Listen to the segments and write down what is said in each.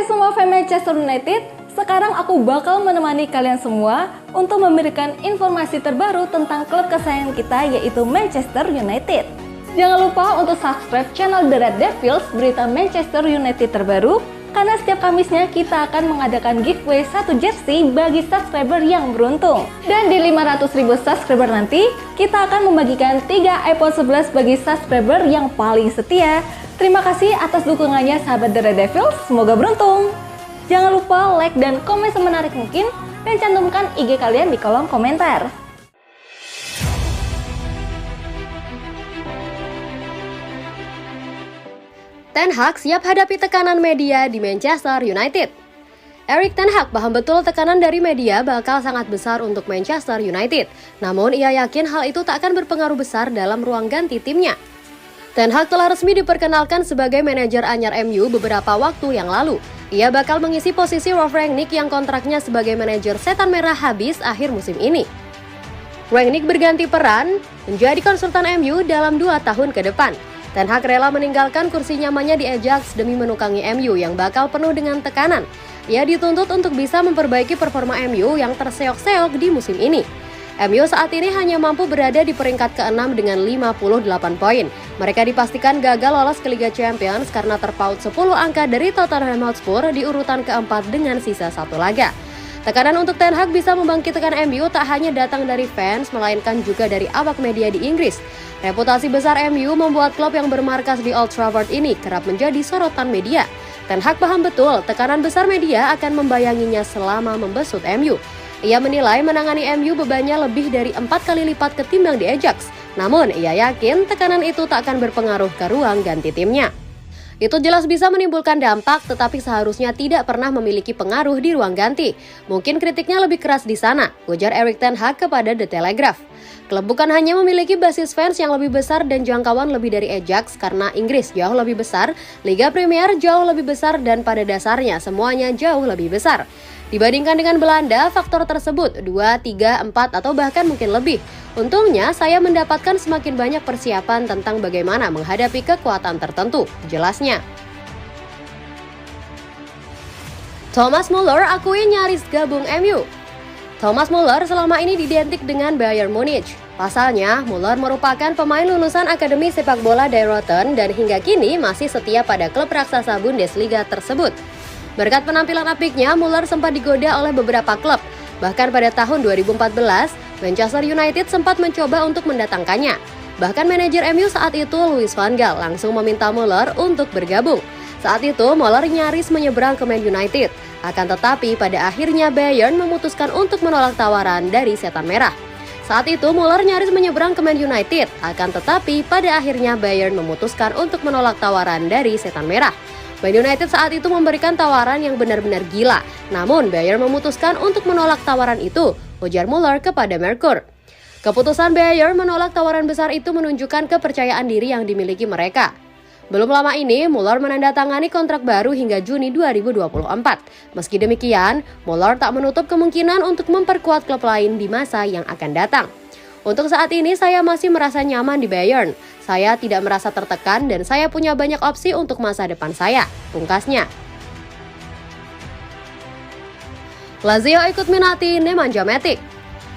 Hai semua fans Manchester United, sekarang aku bakal menemani kalian semua untuk memberikan informasi terbaru tentang klub kesayangan kita yaitu Manchester United. Jangan lupa untuk subscribe channel The Red Devils berita Manchester United terbaru, karena setiap Kamisnya kita akan mengadakan giveaway 1 jersey bagi subscriber yang beruntung. Dan di 500.000 subscriber nanti, kita akan membagikan 3 iPhone 11 bagi subscriber yang paling setia. Terima kasih atas dukungannya sahabat The Red Devils, semoga beruntung. Jangan lupa like dan komen semenarik mungkin, dan cantumkan IG kalian di kolom komentar. Ten Hag siap hadapi tekanan media di Manchester United. Erik Ten Hag paham betul tekanan dari media bakal sangat besar untuk Manchester United. Namun ia yakin hal itu tak akan berpengaruh besar dalam ruang ganti timnya. Ten Hag telah resmi diperkenalkan sebagai manajer anyar MU beberapa waktu yang lalu. Ia bakal mengisi posisi Ralf Rangnick yang kontraknya sebagai manajer Setan Merah habis akhir musim ini. Rangnick berganti peran menjadi konsultan MU dalam 2 tahun ke depan. Ten Hag rela meninggalkan kursi nyamannya di Ajax demi menukangi MU yang bakal penuh dengan tekanan. Ia dituntut untuk bisa memperbaiki performa MU yang terseok-seok di musim ini. MU saat ini hanya mampu berada di peringkat ke-6 dengan 58 poin. Mereka dipastikan gagal lolos ke Liga Champions karena terpaut 10 angka dari Tottenham Hotspur di urutan ke-4 dengan sisa 1 laga. Tekanan untuk Ten Hag bisa membangkitkan MU tak hanya datang dari fans, melainkan juga dari awak media di Inggris. Reputasi besar MU membuat klub yang bermarkas di Old Trafford ini kerap menjadi sorotan media. Ten Hag paham betul tekanan besar media akan membayanginya selama membesut MU. Ia menilai menangani MU bebannya lebih dari 4 kali lipat ketimbang di Ajax. Namun, ia yakin tekanan itu tak akan berpengaruh ke ruang ganti timnya. Itu jelas bisa menimbulkan dampak, tetapi seharusnya tidak pernah memiliki pengaruh di ruang ganti. Mungkin kritiknya lebih keras di sana, ujar Erik Ten Hag kepada The Telegraph. Klub bukan hanya memiliki basis fans yang lebih besar dan jangkauan lebih dari Ajax karena Inggris jauh lebih besar, Liga Premier jauh lebih besar dan pada dasarnya semuanya jauh lebih besar. Dibandingkan dengan Belanda, faktor tersebut 2, 3, 4 atau bahkan mungkin lebih. Untungnya, saya mendapatkan semakin banyak persiapan tentang bagaimana menghadapi kekuatan tertentu, jelasnya. Thomas Muller akui nyaris gabung MU. Thomas Muller selama ini identik dengan Bayern Munich. Pasalnya, Muller merupakan pemain lulusan Akademi Sepak Bola Dayroten dan hingga kini masih setia pada klub raksasa Bundesliga tersebut. Berkat penampilan apiknya, Muller sempat digoda oleh beberapa klub. Bahkan pada tahun 2014, Manchester United sempat mencoba untuk mendatangkannya. Bahkan manajer MU saat itu, Louis van Gaal, langsung meminta Muller untuk bergabung. Saat itu, Muller nyaris menyeberang ke Man United. Akan tetapi, pada akhirnya Bayern memutuskan untuk menolak tawaran dari Setan Merah. Saat itu, Muller nyaris menyeberang ke Man United. Akan tetapi, pada akhirnya Bayern memutuskan untuk menolak tawaran dari Setan Merah. Man United saat itu memberikan tawaran yang benar-benar gila. Namun Bayern memutuskan untuk menolak tawaran itu, ujar Muller kepada Merkur. Keputusan Bayern menolak tawaran besar itu menunjukkan kepercayaan diri yang dimiliki mereka. Belum lama ini, Muller menandatangani kontrak baru hingga Juni 2024. Meski demikian, Muller tak menutup kemungkinan untuk memperkuat klub lain di masa yang akan datang. Untuk saat ini, saya masih merasa nyaman di Bayern. Saya tidak merasa tertekan dan saya punya banyak opsi untuk masa depan saya, pungkasnya. Lazio ikut minati Nemanja Matic.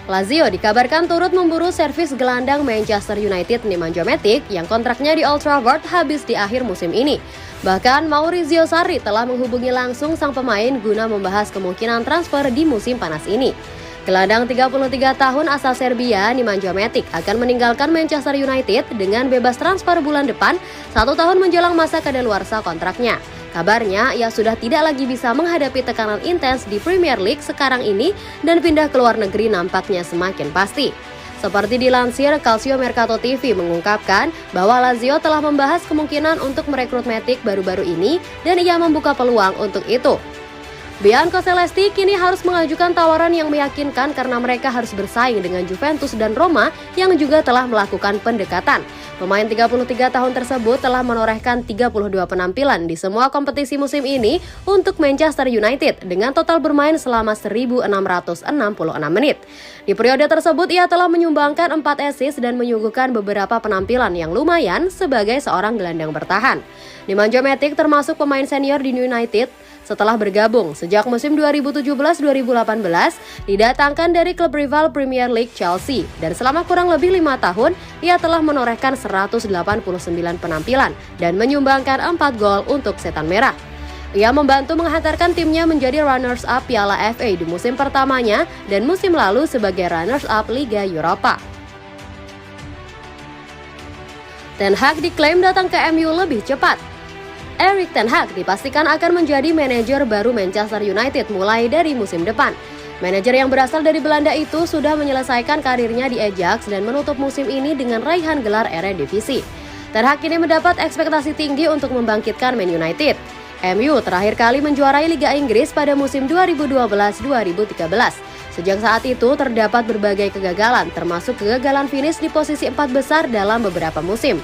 Lazio dikabarkan turut memburu servis gelandang Manchester United Nemanja Matic yang kontraknya di Old Trafford habis di akhir musim ini. Bahkan Maurizio Sarri telah menghubungi langsung sang pemain guna membahas kemungkinan transfer di musim panas ini. Gelandang 33 tahun asal Serbia, Nemanja Matic akan meninggalkan Manchester United dengan bebas transfer bulan depan, 1 tahun menjelang masa kadaluarsa kontraknya. Kabarnya, ia sudah tidak lagi bisa menghadapi tekanan intens di Premier League sekarang ini dan pindah ke luar negeri nampaknya semakin pasti. Seperti dilansir, Calcio Mercato TV mengungkapkan bahwa Lazio telah membahas kemungkinan untuk merekrut Matic baru-baru ini dan ia membuka peluang untuk itu. Bianco Celesti kini harus mengajukan tawaran yang meyakinkan karena mereka harus bersaing dengan Juventus dan Roma yang juga telah melakukan pendekatan. Pemain 33 tahun tersebut telah menorehkan 32 penampilan di semua kompetisi musim ini untuk Manchester United dengan total bermain selama 1.666 menit. Di periode tersebut ia telah menyumbangkan 4 assist dan menyuguhkan beberapa penampilan yang lumayan sebagai seorang gelandang bertahan. Nemanja Matic termasuk pemain senior di United setelah bergabung sejak musim 2017-2018, didatangkan dari klub rival Premier League Chelsea, dan selama kurang lebih 5 tahun, ia telah menorehkan 189 penampilan dan menyumbangkan 4 gol untuk Setan Merah. Ia membantu menghantarkan timnya menjadi runners-up Piala FA di musim pertamanya dan musim lalu sebagai runners-up Liga Eropa. Ten Hag diklaim datang ke MU lebih cepat. Erik ten Hag dipastikan akan menjadi manajer baru Manchester United mulai dari musim depan. Manajer yang berasal dari Belanda itu sudah menyelesaikan karirnya di Ajax dan menutup musim ini dengan raihan gelar Eredivisie. Ten Hag kini mendapat ekspektasi tinggi untuk membangkitkan Man United. MU terakhir kali menjuarai Liga Inggris pada musim 2012-2013. Sejak saat itu terdapat berbagai kegagalan, termasuk kegagalan finish di posisi 4 besar dalam beberapa musim.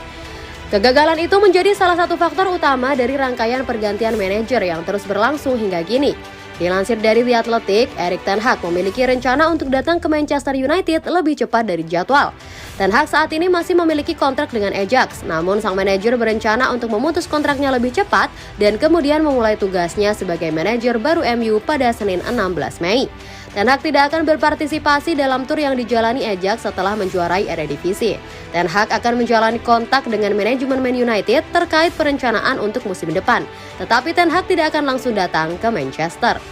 Kegagalan itu menjadi salah satu faktor utama dari rangkaian pergantian manajer yang terus berlangsung hingga kini. Dilansir dari The Athletic, Erik ten Hag memiliki rencana untuk datang ke Manchester United lebih cepat dari jadwal. Ten Hag saat ini masih memiliki kontrak dengan Ajax, namun sang manajer berencana untuk memutus kontraknya lebih cepat dan kemudian memulai tugasnya sebagai manajer baru MU pada Senin 16 Mei. Ten Hag tidak akan berpartisipasi dalam tur yang dijalani Ajax setelah menjuarai Eredivisie. Ten Hag akan menjalani kontak dengan manajemen Man United terkait perencanaan untuk musim depan. Tetapi Ten Hag tidak akan langsung datang ke Manchester.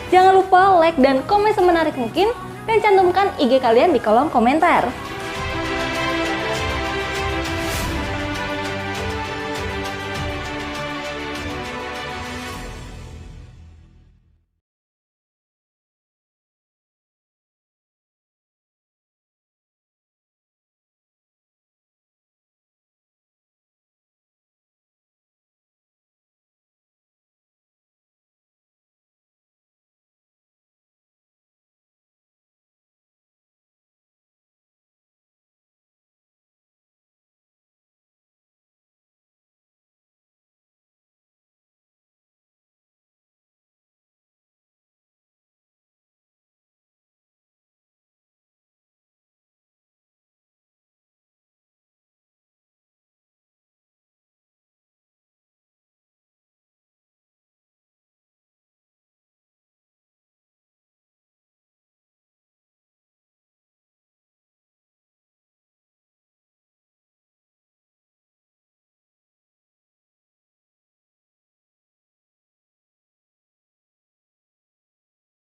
Jangan lupa like dan komen semenarik mungkin dan cantumkan IG kalian di kolom komentar.